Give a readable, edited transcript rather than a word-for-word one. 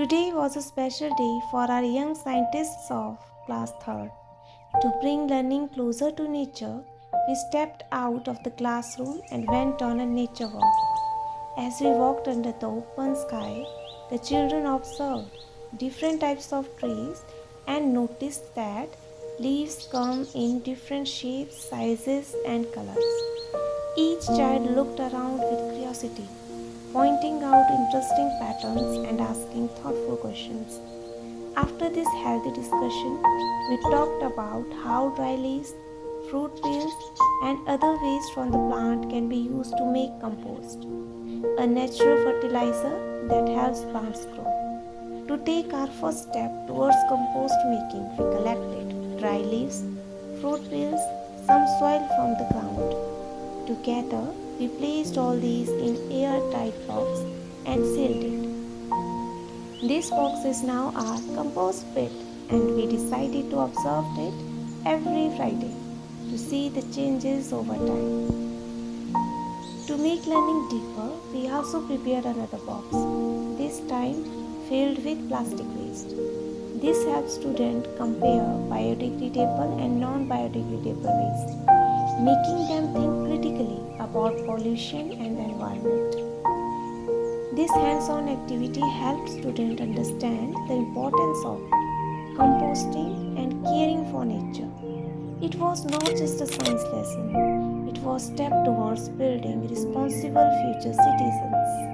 Today was a special day for our young scientists of class 3rd. To bring learning closer to nature, we stepped out of the classroom and went on a nature walk. As we walked under the open sky, the children observed different types of trees and noticed that leaves come in different shapes, sizes, and colors. Each child looked around with curiosity, pointing out interesting patterns and asking thoughtful questions. After this healthy discussion, we talked about how dry leaves, fruit peels, and other waste from the plant can be used to make compost, a natural fertilizer that helps plants grow. To take our first step towards compost making, we collected dry leaves, fruit peels, some soil from the ground. Together, we placed all these in airtight box and sealed it. This box is now our compost pit, and we decided to observe it every Friday to see the changes over time. To make learning deeper, we also prepared another box, this time filled with plastic waste. This helps students compare biodegradable and non-biodegradable waste, making them think critically about pollution and the environment. This hands-on activity helps students understand the importance of composting and caring for nature. It was not just a science lesson, it was a step towards building responsible future citizens.